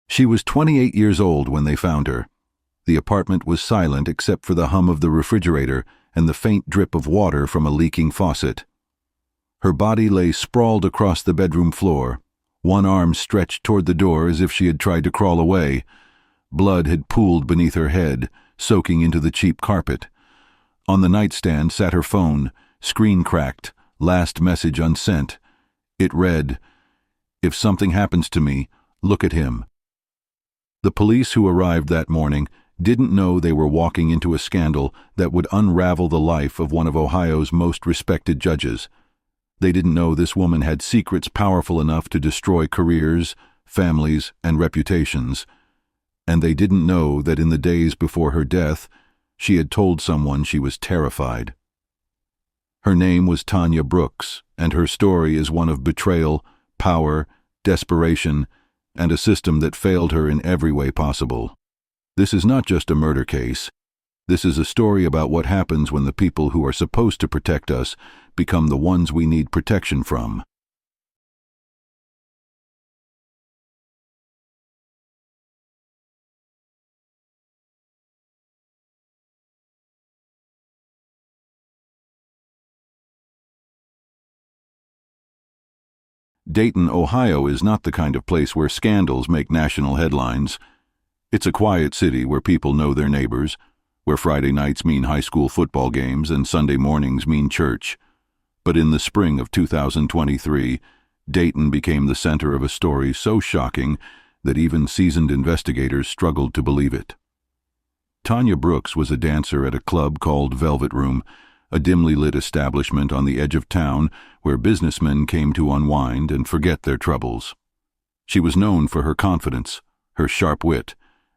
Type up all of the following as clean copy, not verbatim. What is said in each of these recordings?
She was 28 years old when they found her. The apartment was silent except for the hum of the refrigerator and the faint drip of water from a leaking faucet. Her body lay sprawled across the bedroom floor, one arm stretched toward the door as if she had tried to crawl away. Blood had pooled beneath her head, soaking into the cheap carpet. On the nightstand sat her phone, screen cracked, last message unsent. It read, "If something happens to me, look at him." The police who arrived that morning didn't know they were walking into a scandal that would unravel the life of one of Ohio's most respected judges. They didn't know this woman had secrets powerful enough to destroy careers, families, and reputations. And they didn't know that in the days before her death, she had told someone she was terrified. Her name was Tanya Brooks, and her story is one of betrayal, power, desperation, and a system that failed her in every way possible. This is not just a murder case. This is a story about what happens when the people who are supposed to protect us become the ones we need protection from. Dayton, Ohio is not the kind of place where scandals make national headlines. It's a quiet city where people know their neighbors, where Friday nights mean high school football games and Sunday mornings mean church. But in the spring of 2023, Dayton became the center of a story so shocking that even seasoned investigators struggled to believe it. Tanya Brooks was a dancer at a club called Velvet Room, a dimly lit establishment on the edge of town where businessmen came to unwind and forget their troubles. She was known for her confidence, her sharp wit,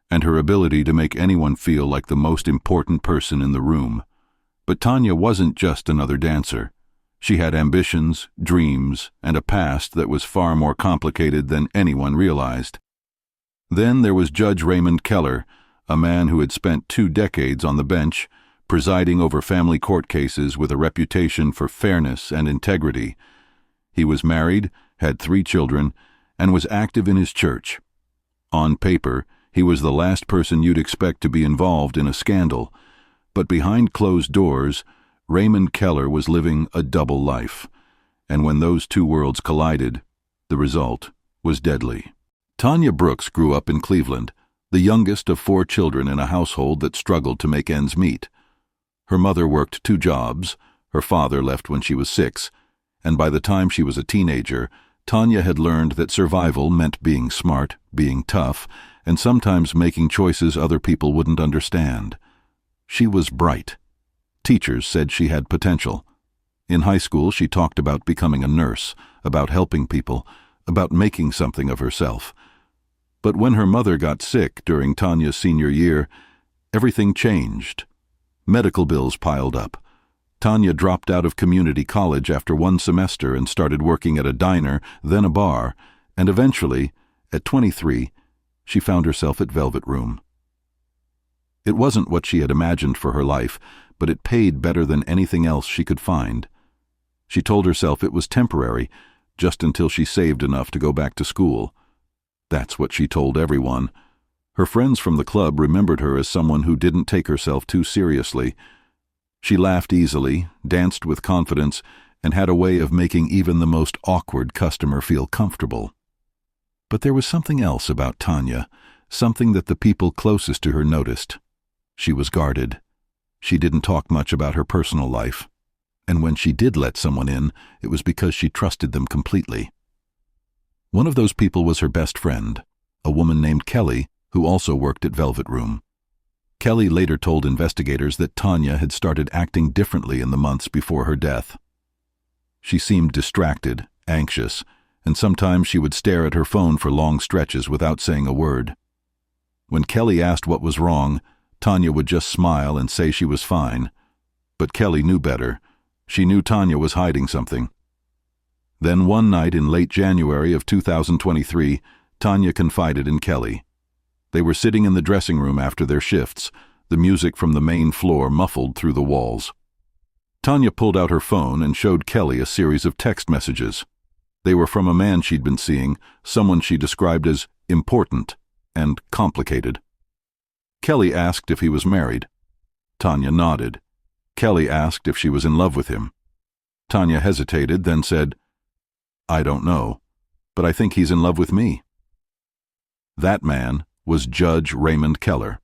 and her ability to make anyone feel like the most important person in the room. But Tanya wasn't just another dancer. She had ambitions, dreams, and a past that was far more complicated than anyone realized. Then there was Judge Raymond Keller, a man who had spent 2 decades on the bench, presiding over family court cases with a reputation for fairness and integrity. He was married, had 3 children, and was active in his church. On paper, he was the last person you'd expect to be involved in a scandal, but behind closed doors, Raymond Keller was living a double life, and when those 2 worlds collided, the result was deadly. Tanya Brooks grew up in Cleveland, the youngest of 4 children in a household that struggled to make ends meet. Her mother worked 2 jobs, her father left when she was 6, and by the time she was a teenager, Tanya had learned that survival meant being smart, being tough, and sometimes making choices other people wouldn't understand. She was bright. Teachers said she had potential. In high school, she talked about becoming a nurse, about helping people, about making something of herself. But when her mother got sick during Tanya's senior year, everything changed. Medical bills piled up. Tanya dropped out of community college after 1 semester and started working at a diner, then a bar, and eventually, at 23, she found herself at Velvet Room. It wasn't what she had imagined for her life, but it paid better than anything else she could find. She told herself it was temporary, just until she saved enough to go back to school. That's what she told everyone. Her friends from the club remembered her as someone who didn't take herself too seriously. She laughed easily, danced with confidence, and had a way of making even the most awkward customer feel comfortable. But there was something else about Tanya, something that the people closest to her noticed. She was guarded. She didn't talk much about her personal life. And when she did let someone in, it was because she trusted them completely. One of those people was her best friend, a woman named Kelly, who also worked at Velvet Room. Kelly later told investigators that Tanya had started acting differently in the months before her death. She seemed distracted, anxious, and sometimes she would stare at her phone for long stretches without saying a word. When Kelly asked what was wrong, Tanya would just smile and say she was fine. But Kelly knew better. She knew Tanya was hiding something. Then one night in late January of 2023, Tanya confided in Kelly. They were sitting in the dressing room after their shifts, the music from the main floor muffled through the walls. Tanya pulled out her phone and showed Kelly a series of text messages. They were from a man she'd been seeing, someone she described as important. and complicated. Kelly asked if he was married. Tanya nodded. Kelly asked if she was in love with him. Tanya hesitated, then said, "I don't know, but I think he's in love with me." That man was Judge Raymond Keller.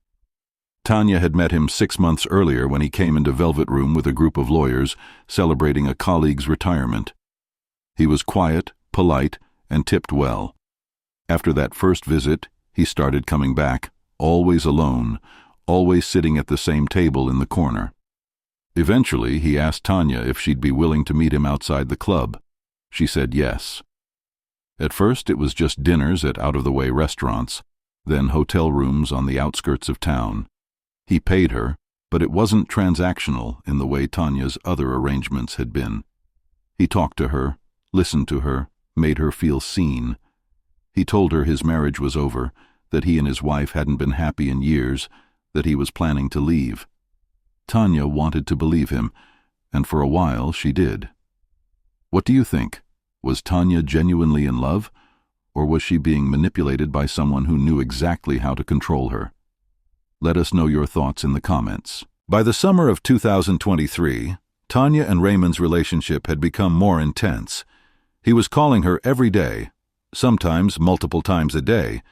Tanya had met him 6 months earlier when he came into Velvet Room with a group of lawyers celebrating a colleague's retirement. He was quiet, polite, and tipped well. After that first visit, he started coming back, always alone, always sitting at the same table in the corner. Eventually, he asked Tanya if she'd be willing to meet him outside the club. She said yes. At first, it was just dinners at out-of-the-way restaurants, then hotel rooms on the outskirts of town. He paid her, but it wasn't transactional in the way Tanya's other arrangements had been. He talked to her, listened to her, made her feel seen. He told her his marriage was over, that he and his wife hadn't been happy in years, that he was planning to leave. Tanya wanted to believe him, and for a while she did. What do you think? Was Tanya genuinely in love, or was she being manipulated by someone who knew exactly how to control her? Let us know your thoughts in the comments. By the summer of 2023, Tanya and Raymond's relationship had become more intense. He was calling her every day, sometimes multiple times a day.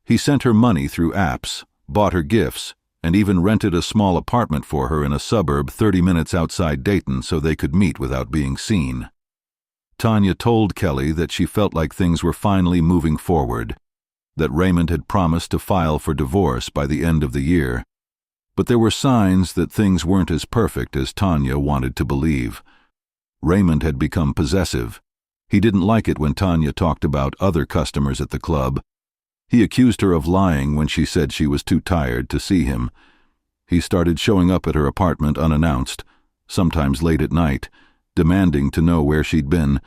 He sent her money through apps, bought her gifts, and even rented a small apartment for her in a suburb 30 minutes outside Dayton so they could meet without being seen. Tanya told Kelly that she felt like things were finally moving forward, that Raymond had promised to file for divorce by the end of the year. But there were signs that things weren't as perfect as Tanya wanted to believe. Raymond had become possessive. He didn't like it when Tanya talked about other customers at the club. He accused her of lying when she said she was too tired to see him. He started showing up at her apartment unannounced, sometimes late at night, demanding to know where she'd been.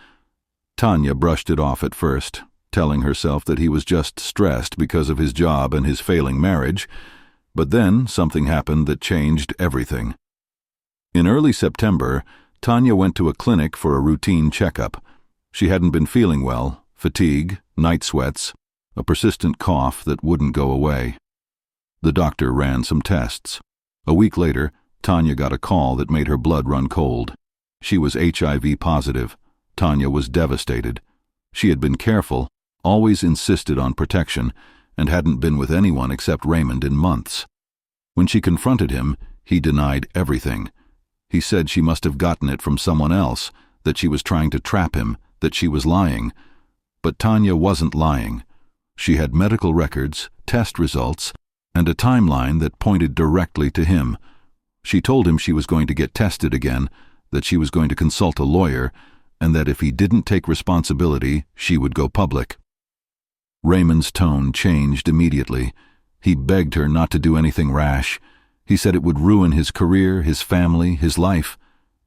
Tanya brushed it off at first, telling herself that he was just stressed because of his job and his failing marriage, but then something happened that changed everything. In early September, Tanya went to a clinic for a routine checkup. She hadn't been feeling well, fatigue, night sweats, a persistent cough that wouldn't go away. The doctor ran some tests. A week later, Tanya got a call that made her blood run cold. She was HIV positive. Tanya was devastated. She had been careful, always insisted on protection, and hadn't been with anyone except Raymond in months. When she confronted him, he denied everything. He said she must have gotten it from someone else, that she was trying to trap him, that she was lying. But Tanya wasn't lying. She had medical records, test results, and a timeline that pointed directly to him. She told him she was going to get tested again, that she was going to consult a lawyer, and that if he didn't take responsibility, she would go public. Raymond's tone changed immediately. He begged her not to do anything rash. He said it would ruin his career, his family, his life.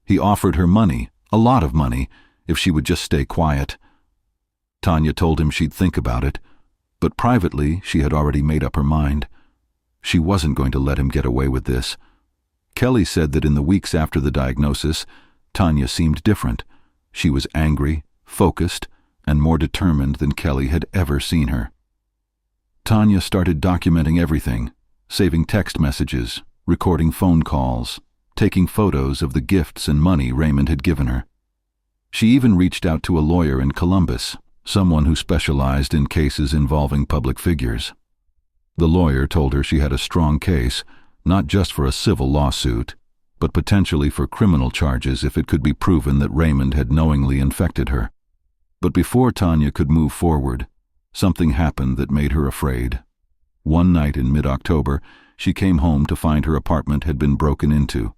He offered her money, a lot of money, if she would just stay quiet. Tanya told him she'd think about it, but privately she had already made up her mind. She wasn't going to let him get away with this. Kelly said that in the weeks after the diagnosis, Tanya seemed different. She was angry, focused, and more determined than Kelly had ever seen her. Tanya started documenting everything, saving text messages, recording phone calls, taking photos of the gifts and money Raymond had given her. She even reached out to a lawyer in Columbus, someone who specialized in cases involving public figures. The lawyer told her she had a strong case, not just for a civil lawsuit, but potentially for criminal charges if it could be proven that Raymond had knowingly infected her. But before Tanya could move forward, something happened that made her afraid. One night in mid-October, she came home to find her apartment had been broken into.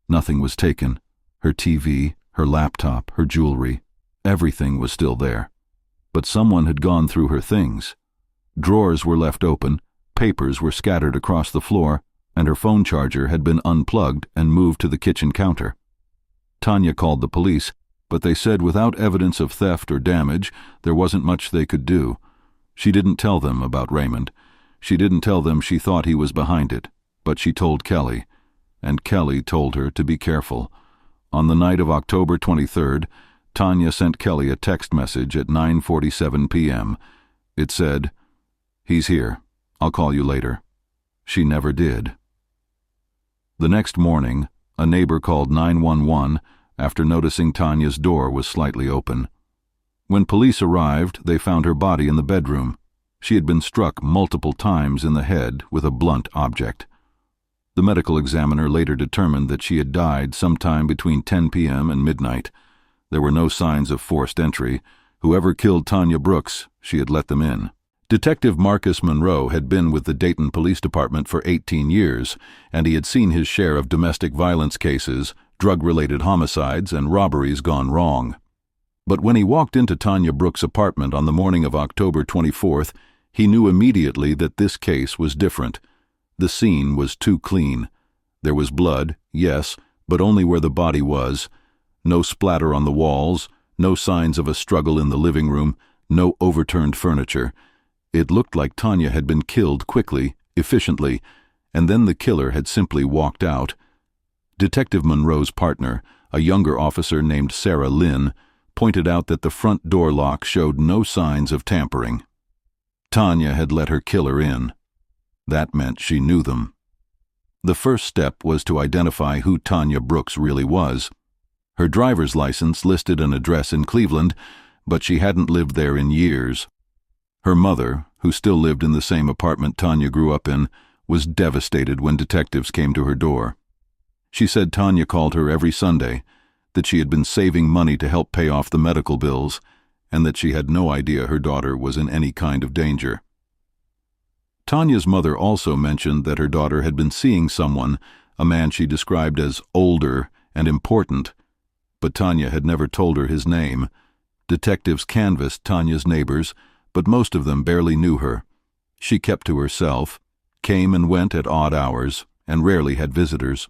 Nothing was taken. Her TV, her laptop, her jewelry, everything was still there. But someone had gone through her things. Drawers were left open, papers were scattered across the floor, and her phone charger had been unplugged and moved to the kitchen counter. Tanya called the police, but they said without evidence of theft or damage, there wasn't much they could do. She didn't tell them about Raymond. She didn't tell them she thought he was behind it, but she told Kelly, and Kelly told her to be careful. On the night of October 23rd, Tanya sent Kelly a text message at 9:47 p.m. It said, "He's here. "I'll call you later." She never did. The next morning, a neighbor called 911 after noticing Tanya's door was slightly open. When police arrived, they found her body in the bedroom. She had been struck multiple times in the head with a blunt object. The medical examiner later determined that she had died sometime between 10 p.m. and midnight. There were no signs of forced entry. Whoever killed Tanya Brooks, she had let them in. Detective Marcus Monroe had been with the Dayton Police Department for 18 years, and he had seen his share of domestic violence cases, drug-related homicides, and robberies gone wrong. But when he walked into Tanya Brooks' apartment on the morning of October 24th, he knew immediately that this case was different. The scene was too clean. There was blood, yes, but only where the body was. No splatter on the walls, no signs of a struggle in the living room, no overturned furniture. It looked like Tanya had been killed quickly, efficiently, and then the killer had simply walked out. Detective Monroe's partner, a younger officer named Sarah Lynn, pointed out that the front door lock showed no signs of tampering. Tanya had let her killer in. That meant she knew them. The first step was to identify who Tanya Brooks really was. Her driver's license listed an address in Cleveland, but she hadn't lived there in years. Her mother, who still lived in the same apartment Tanya grew up in, was devastated when detectives came to her door. She said Tanya called her every Sunday, that she had been saving money to help pay off the medical bills, and that she had no idea her daughter was in any kind of danger. Tanya's mother also mentioned that her daughter had been seeing someone, a man she described as older and important, but Tanya had never told her his name. Detectives canvassed Tanya's neighbors, but most of them barely knew her. She kept to herself, came and went at odd hours, and rarely had visitors.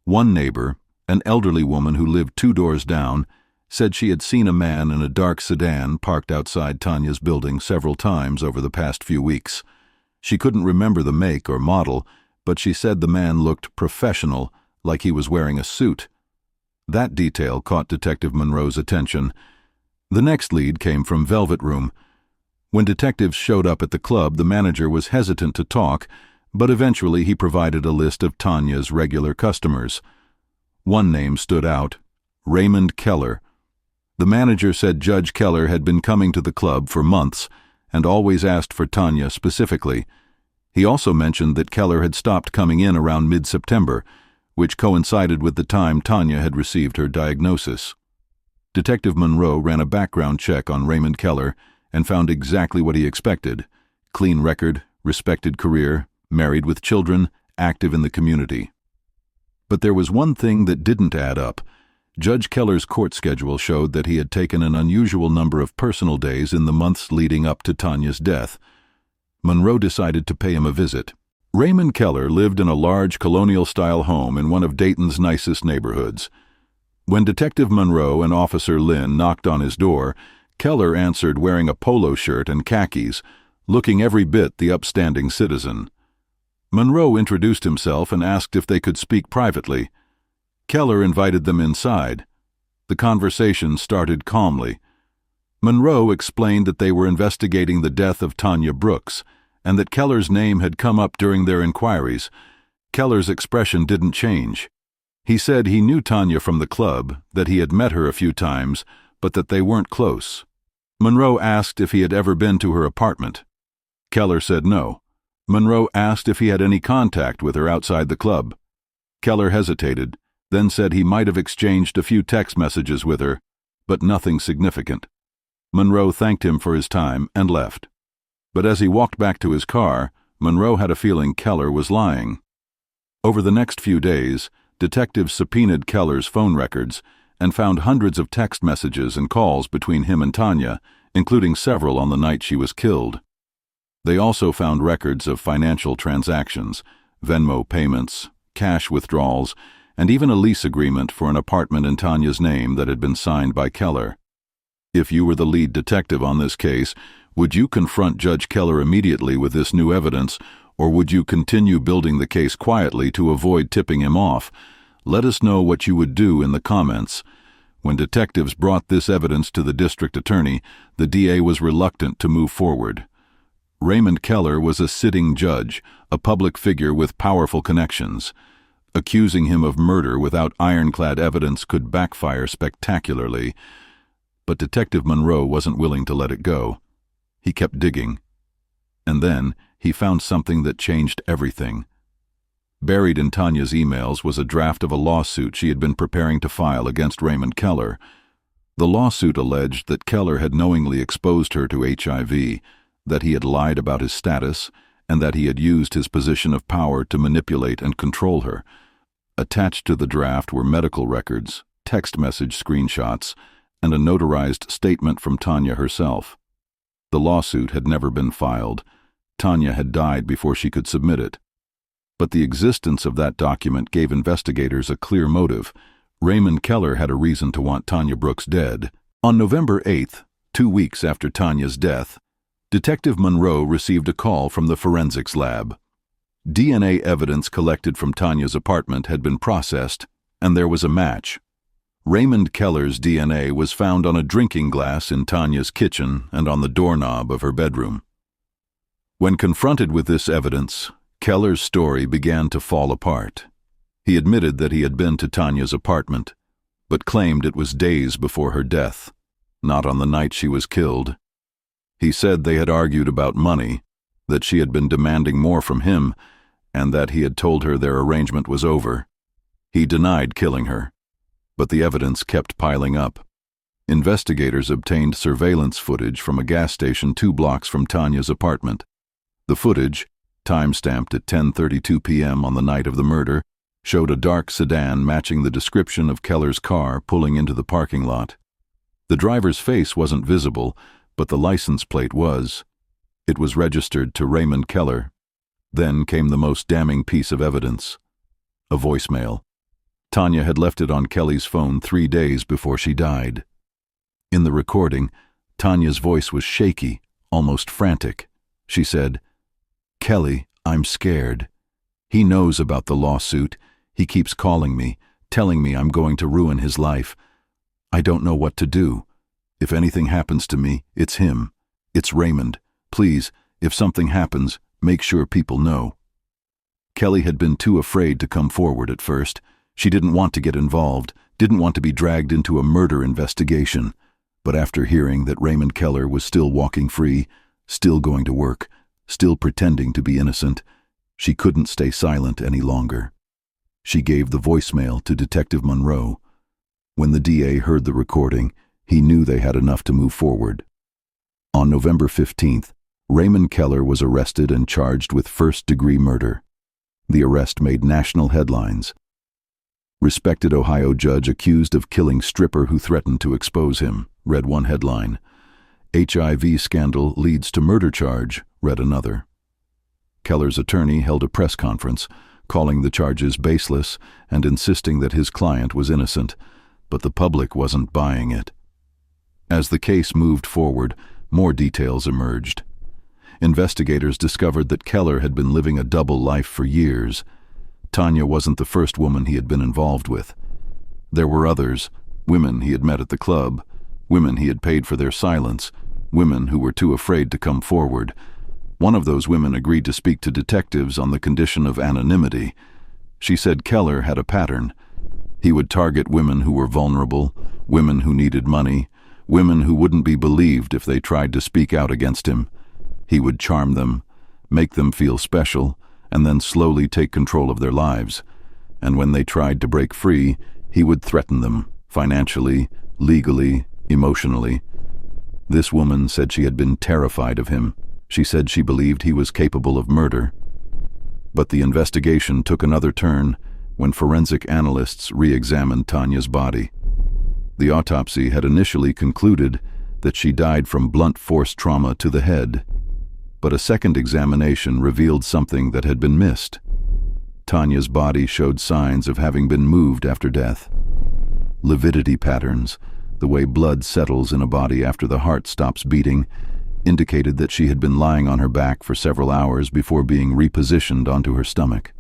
One neighbor, an elderly woman who lived 2 doors down, said she had seen a man in a dark sedan parked outside Tanya's building several times over the past few weeks. She couldn't remember the make or model, but she said the man looked professional, like he was wearing a suit. That detail caught Detective Monroe's attention. The next lead came from Velvet Room. When detectives showed up at the club, the manager was hesitant to talk, but eventually he provided a list of Tanya's regular customers. One name stood out: Raymond Keller. The manager said Judge Keller had been coming to the club for months and always asked for Tanya specifically. He also mentioned that Keller had stopped coming in around mid-September, which coincided with the time Tanya had received her diagnosis. Detective Monroe ran a background check on Raymond Keller and found exactly what he expected: clean record, respected career, married with children, active in the community. But there was one thing that didn't add up. Judge Keller's court schedule showed that he had taken an unusual number of personal days in the months leading up to Tanya's death. Monroe decided to pay him a visit. Raymond Keller lived in a large colonial-style home in one of Dayton's nicest neighborhoods. When Detective Monroe and Officer Lynn knocked on his door, Keller answered wearing a polo shirt and khakis, looking every bit the upstanding citizen. Monroe introduced himself and asked if they could speak privately. Keller invited them inside. The conversation started calmly. Monroe explained that they were investigating the death of Tanya Brooks, and that Keller's name had come up during their inquiries. Keller's expression didn't change. He said he knew Tanya from the club, that he had met her a few times, but that they weren't close. Monroe asked if he had ever been to her apartment. Keller said no. Monroe asked if he had any contact with her outside the club. Keller hesitated, then said he might have exchanged a few text messages with her, but nothing significant. Monroe thanked him for his time and left. But as he walked back to his car, Monroe had a feeling Keller was lying. Over the next few days, detectives subpoenaed Keller's phone records and found hundreds of text messages and calls between him and Tanya, including several on the night she was killed. They also found records of financial transactions, Venmo payments, cash withdrawals, and even a lease agreement for an apartment in Tanya's name that had been signed by Keller. If you were the lead detective on this case, would you confront Judge Keller immediately with this new evidence, or would you continue building the case quietly to avoid tipping him off? Let us know what you would do in the comments. When detectives brought this evidence to the district attorney, the DA was reluctant to move forward. Raymond Keller was a sitting judge, a public figure with powerful connections. Accusing him of murder without ironclad evidence could backfire spectacularly, but Detective Monroe wasn't willing to let it go. He kept digging. And then he found something that changed everything. Buried in Tanya's emails was a draft of a lawsuit she had been preparing to file against Raymond Keller. The lawsuit alleged that Keller had knowingly exposed her to HIV, that he had lied about his status, and that he had used his position of power to manipulate and control her. Attached to the draft were medical records, text message screenshots, and a notarized statement from Tanya herself. The lawsuit had never been filed. Tanya had died before she could submit it. But the existence of that document gave investigators a clear motive. Raymond Keller had a reason to want Tanya Brooks dead. On November 8th, 2 weeks after Tanya's death, Detective Monroe received a call from the forensics lab. DNA evidence collected from Tanya's apartment had been processed, and there was a match. Raymond Keller's DNA was found on a drinking glass in Tanya's kitchen and on the doorknob of her bedroom. When confronted with this evidence, Keller's story began to fall apart. He admitted that he had been to Tanya's apartment, but claimed it was days before her death, not on the night she was killed. He said they had argued about money, that she had been demanding more from him, and that he had told her their arrangement was over. He denied killing her, but the evidence kept piling up. Investigators obtained surveillance footage from a gas station 2 blocks from Tanya's apartment. The footage, time-stamped at 10:32 p.m. on the night of the murder, showed a dark sedan matching the description of Keller's car pulling into the parking lot. The driver's face wasn't visible, but the license plate was. It was registered to Raymond Keller. Then came the most damning piece of evidence: a voicemail. Tanya had left it on Kelly's phone 3 days before she died. In the recording, Tanya's voice was shaky, almost frantic. She said, "Kelly, I'm scared. He knows about the lawsuit. He keeps calling me, telling me I'm going to ruin his life. I don't know what to do. If anything happens to me, it's him. It's Raymond. Please, if something happens, make sure people know." Kelly had been too afraid to come forward at first. She didn't want to get involved, didn't want to be dragged into a murder investigation. But after hearing that Raymond Keller was still walking free, still going to work, still pretending to be innocent, she couldn't stay silent any longer. She gave the voicemail to Detective Monroe. When the DA heard the recording, he knew they had enough to move forward. On November 15th, Raymond Keller was arrested and charged with first-degree murder. The arrest made national headlines. "Respected Ohio judge accused of killing stripper who threatened to expose him," read one headline. "HIV scandal leads to murder charge," read another. Keller's attorney held a press conference, calling the charges baseless and insisting that his client was innocent, but the public wasn't buying it. As the case moved forward, more details emerged. Investigators discovered that Keller had been living a double life for years. Tanya wasn't the first woman he had been involved with. There were others, women he had met at the club, women he had paid for their silence, women who were too afraid to come forward. One of those women agreed to speak to detectives on the condition of anonymity. She said Keller had a pattern. He would target women who were vulnerable, women who needed money, women who wouldn't be believed if they tried to speak out against him. He would charm them, make them feel special, and then slowly take control of their lives. And when they tried to break free, he would threaten them, financially, legally, emotionally. This woman said she had been terrified of him. She said she believed he was capable of murder. But the investigation took another turn when forensic analysts re-examined Tanya's body. The autopsy had initially concluded that she died from blunt force trauma to the head. But a second examination revealed something that had been missed. Tanya's body showed signs of having been moved after death. Lividity patterns, the way blood settles in a body after the heart stops beating, indicated that she had been lying on her back for several hours before being repositioned onto her stomach.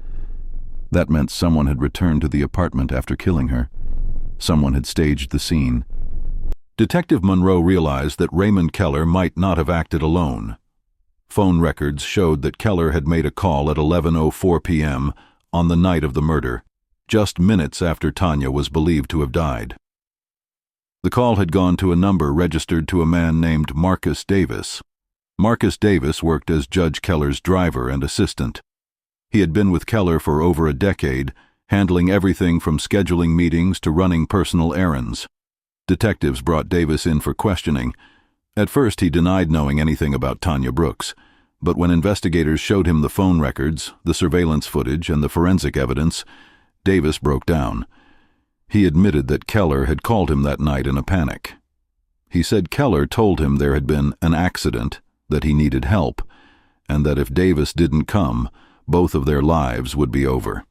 That meant someone had returned to the apartment after killing her. Someone had staged the scene. Detective Monroe realized that Raymond Keller might not have acted alone. Phone records showed that Keller had made a call at 11:04 p.m. on the night of the murder, just minutes after Tanya was believed to have died. The call had gone to a number registered to a man named Marcus Davis. Marcus Davis worked as Judge Keller's driver and assistant. He had been with Keller for over a decade, handling everything from scheduling meetings to running personal errands. Detectives brought Davis in for questioning. At first, he denied knowing anything about Tanya Brooks, but when investigators showed him the phone records, the surveillance footage, and the forensic evidence, Davis broke down. He admitted that Keller had called him that night in a panic. He said Keller told him there had been an accident, that he needed help, and that if Davis didn't come, both of their lives would be over.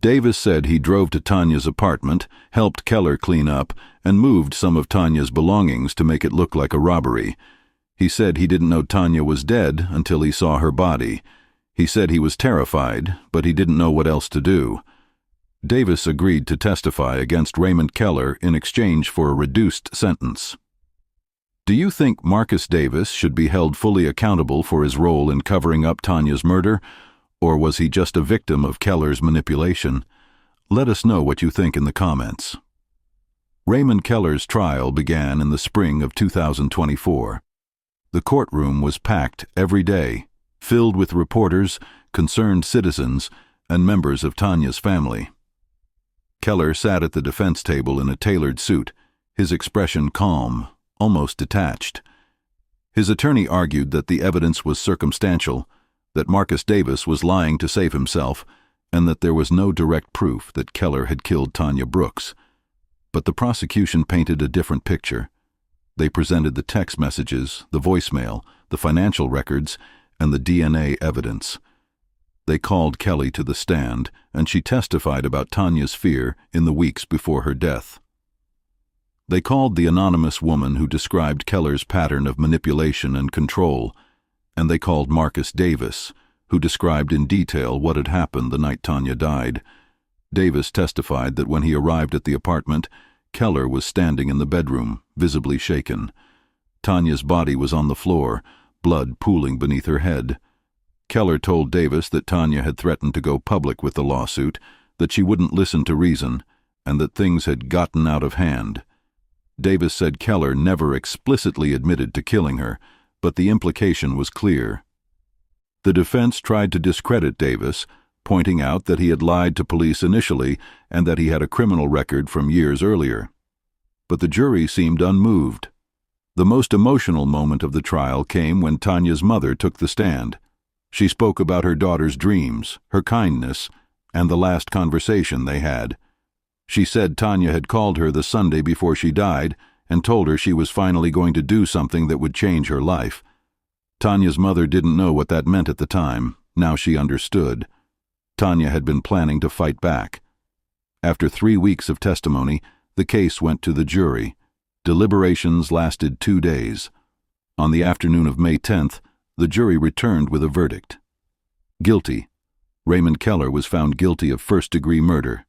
Davis said he drove to Tanya's apartment, helped Keller clean up, and moved some of Tanya's belongings to make it look like a robbery. He said he didn't know Tanya was dead until he saw her body. He said he was terrified, but he didn't know what else to do. Davis agreed to testify against Raymond Keller in exchange for a reduced sentence. Do you think Marcus Davis should be held fully accountable for his role in covering up Tanya's murder, or was he just a victim of Keller's manipulation? Let us know what you think in the comments. Raymond Keller's trial began in the spring of 2024. The courtroom was packed every day, filled with reporters, concerned citizens, and members of Tanya's family. Keller sat at the defense table in a tailored suit, his expression calm, almost detached. His attorney argued that the evidence was circumstantial, that Marcus Davis was lying to save himself, and that there was no direct proof that Keller had killed Tanya Brooks. But the prosecution painted a different picture. They presented the text messages, the voicemail, the financial records, and the DNA evidence. They called Kelly to the stand, and she testified about Tanya's fear in the weeks before her death. They called the anonymous woman who described Keller's pattern of manipulation and control, and they called Marcus Davis, who described in detail what had happened the night Tanya died. Davis testified that when he arrived at the apartment, Keller was standing in the bedroom, visibly shaken. Tanya's body was on the floor, blood pooling beneath her head. Keller told Davis that Tanya had threatened to go public with the lawsuit, that she wouldn't listen to reason, and that things had gotten out of hand. Davis said Keller never explicitly admitted to killing her, but the implication was clear. The defense tried to discredit Davis, pointing out that he had lied to police initially and that he had a criminal record from years earlier. But the jury seemed unmoved. The most emotional moment of the trial came when Tanya's mother took the stand. She spoke about her daughter's dreams, her kindness, and the last conversation they had. She said Tanya had called her the Sunday before she died and told her she was finally going to do something that would change her life. Tanya's mother didn't know what that meant at the time. Now she understood. Tanya had been planning to fight back. After 3 weeks of testimony, the case went to the jury. Deliberations lasted 2 days. On the afternoon of May 10th, the jury returned with a verdict. Guilty. Raymond Keller was found guilty of first-degree murder.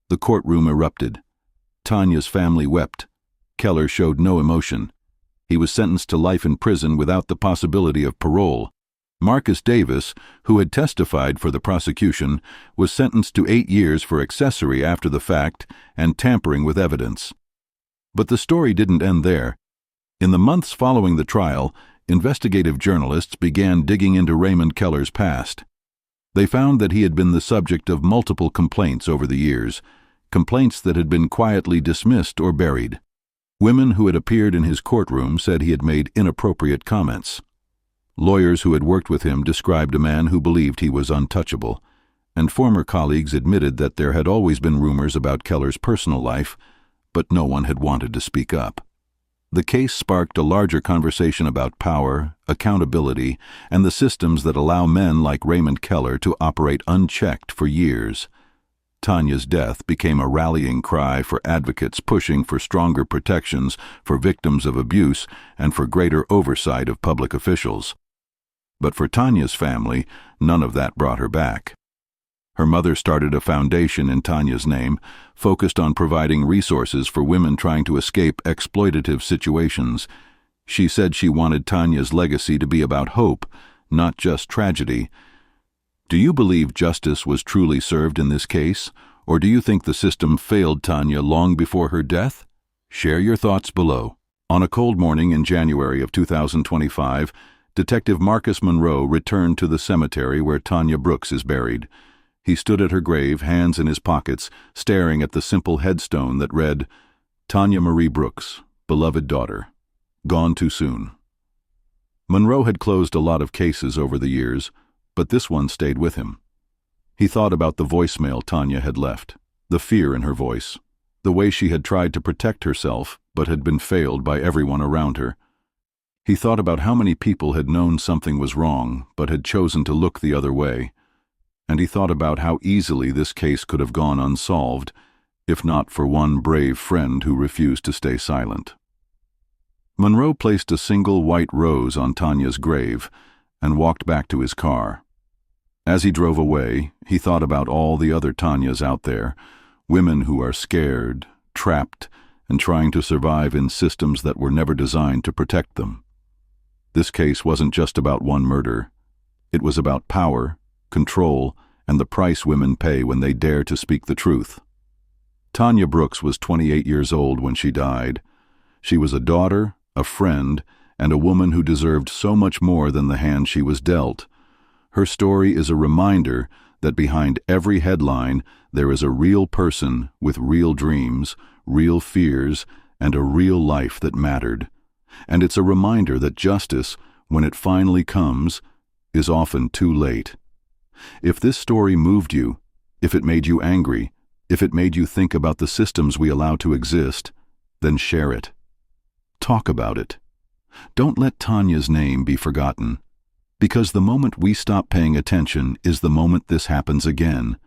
The courtroom erupted. Tanya's family wept. Keller showed no emotion. He was sentenced to life in prison without the possibility of parole. Marcus Davis, who had testified for the prosecution, was sentenced to 8 years for accessory after the fact and tampering with evidence. But the story didn't end there. In the months following the trial, investigative journalists began digging into Raymond Keller's past. They found that he had been the subject of multiple complaints over the years, complaints that had been quietly dismissed or buried. Women who had appeared in his courtroom said he had made inappropriate comments. Lawyers who had worked with him described a man who believed he was untouchable, and former colleagues admitted that there had always been rumors about Keller's personal life, but no one had wanted to speak up. The case sparked a larger conversation about power, accountability, and the systems that allow men like Raymond Keller to operate unchecked for years. Tanya's death became a rallying cry for advocates pushing for stronger protections for victims of abuse and for greater oversight of public officials. But for Tanya's family, none of that brought her back. Her mother started a foundation in Tanya's name, focused on providing resources for women trying to escape exploitative situations. She said she wanted Tanya's legacy to be about hope, not just tragedy. Do you believe justice was truly served in this case, or do you think the system failed Tanya long before her death? Share your thoughts below. On a cold morning in January of 2025, Detective Marcus Monroe returned to the cemetery where Tanya Brooks is buried. He stood at her grave, hands in his pockets, staring at the simple headstone that read, "Tanya Marie Brooks, beloved daughter, gone too soon." Monroe had closed a lot of cases over the years, but this one stayed with him. He thought about the voicemail Tanya had left, the fear in her voice, the way she had tried to protect herself but had been failed by everyone around her. He thought about how many people had known something was wrong but had chosen to look the other way. And he thought about how easily this case could have gone unsolved, if not for one brave friend who refused to stay silent. Monroe placed a single white rose on Tanya's grave and walked back to his car. As he drove away, he thought about all the other Tanyas out there, women who are scared, trapped, and trying to survive in systems that were never designed to protect them. This case wasn't just about one murder. It was about power, control, and the price women pay when they dare to speak the truth. Tanya Brooks was 28 years old when she died. She was a daughter, a friend, and a woman who deserved so much more than the hand she was dealt. Her story is a reminder that behind every headline there is a real person with real dreams, real fears, and a real life that mattered. And it's a reminder that justice, when it finally comes, is often too late. If this story moved you, if it made you angry, if it made you think about the systems we allow to exist, then share it. Talk about it. Don't let Tanya's name be forgotten, because the moment we stop paying attention is the moment this happens again.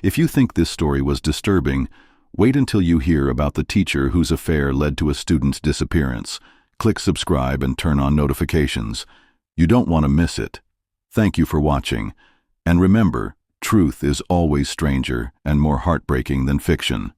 If you think this story was disturbing, wait until you hear about the teacher whose affair led to a student's disappearance. Click subscribe and turn on notifications. You don't want to miss it. Thank you for watching. And remember, truth is always stranger and more heartbreaking than fiction.